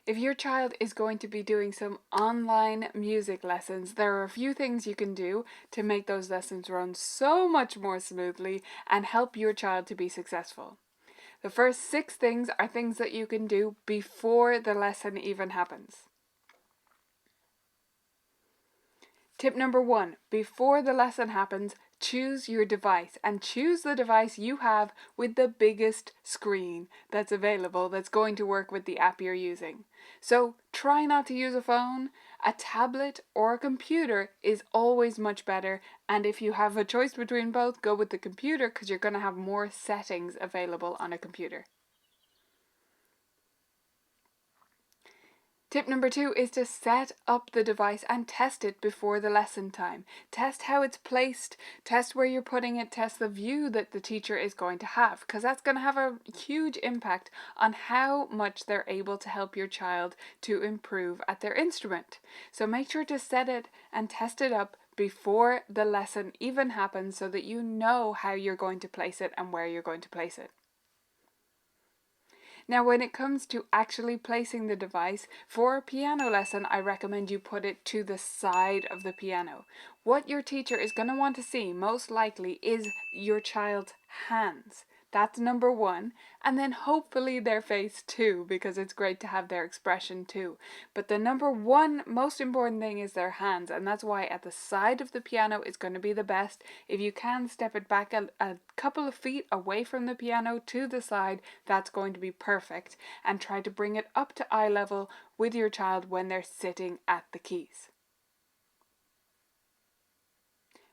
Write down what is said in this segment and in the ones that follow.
If your child is going to be doing some online music lessons, there are a few things you can do to make those lessons run so much more smoothly and help your child to be successful. The first 6 things are things that you can do before the lesson even happens. Tip number 1, before the lesson happens, choose your device and choose the device you have with the biggest screen that's available that's going to work with the app you're using. So try not to use a phone. A tablet or a computer is always much better, and if you have a choice between both, go with the computer because you're going to have more settings available on a computer. Tip number 2 is to set up the device and test it before the lesson time. Test how it's placed, test where you're putting it, test the view that the teacher is going to have, because that's going to have a huge impact on how much they're able to help your child to improve at their instrument. So make sure to set it and test it up before the lesson even happens so that you know how you're going to place it and where you're going to place it. Now, when it comes to actually placing the device, for a piano lesson, I recommend you put it to the side of the piano. What your teacher is going to want to see, most likely, is your child's hands. That's number 1, and then hopefully their face too, because it's great to have their expression too. But the number 1 most important thing is their hands, and that's why at the side of the piano is going to be the best. If you can step it back a couple of feet away from the piano to the side, that's going to be perfect. And try to bring it up to eye level with your child when they're sitting at the keys.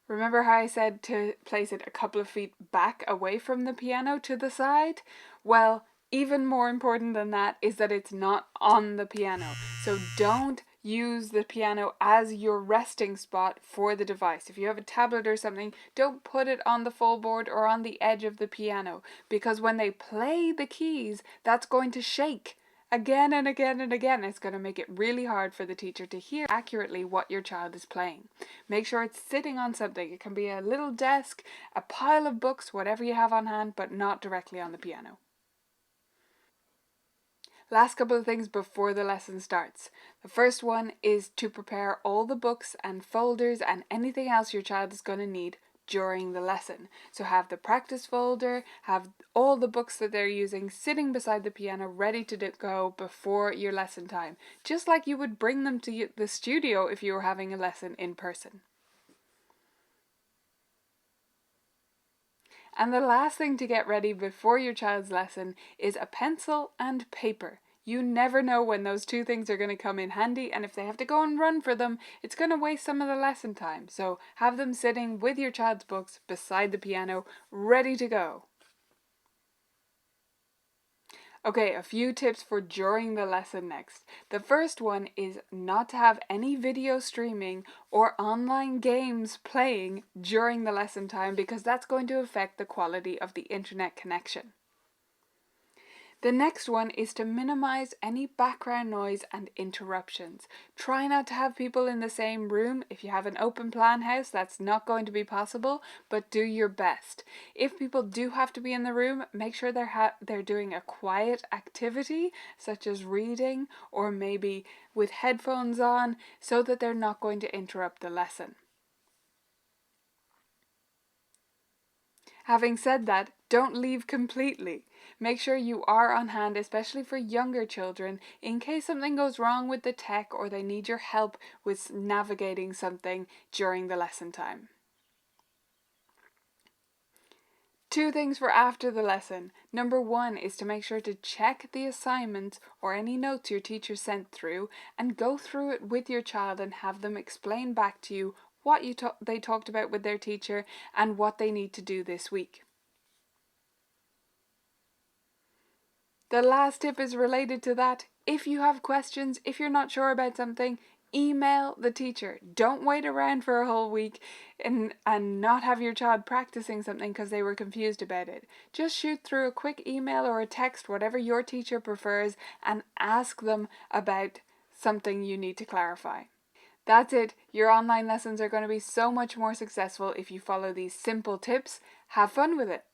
Remember how I said to place it a couple of feet back away from the piano to the side? Well, even more important than that is that it's not on the piano. So don't use the piano as your resting spot for the device. If you have a tablet or something, don't put it on the full board or on the edge of the piano, because when they play the keys, that's going to shake. Again and again and again, it's going to make it really hard for the teacher to hear accurately what your child is playing. Make sure it's sitting on something. It can be a little desk, a pile of books, whatever you have on hand, but not directly on the piano. Last couple of things before the lesson starts. The first one is to prepare all the books and folders and anything else your child is going to need during the lesson. So have the practice folder, have all the books that they're using sitting beside the piano ready to go before your lesson time, just like you would bring them to the studio if you were having a lesson in person. And the last thing to get ready before your child's lesson is a pencil and paper. You never know when those 2 things are going to come in handy, and if they have to go and run for them, it's going to waste some of the lesson time. So have them sitting with your child's books beside the piano, ready to go. Okay, a few tips for during the lesson next. The first one is not to have any video streaming or online games playing during the lesson time, because that's going to affect the quality of the internet connection. The next one is to minimize any background noise and interruptions. Try not to have people in the same room. If you have an open plan house, that's not going to be possible, but do your best. If people do have to be in the room, make sure they're doing a quiet activity, such as reading or maybe with headphones on, so that they're not going to interrupt the lesson. Having said that, don't leave completely. Make sure you are on hand, especially for younger children, in case something goes wrong with the tech or they need your help with navigating something during the lesson time. 2 things for after the lesson. Number 1 is to make sure to check the assignments or any notes your teacher sent through and go through it with your child and have them explain back to you what they talked about with their teacher and what they need to do this week. The last tip is related to that. If you have questions, if you're not sure about something, email the teacher. Don't wait around for a whole week and not have your child practicing something because they were confused about it. Just shoot through a quick email or a text, whatever your teacher prefers, and ask them about something you need to clarify. That's it. Your online lessons are going to be so much more successful if you follow these simple tips. Have fun with it.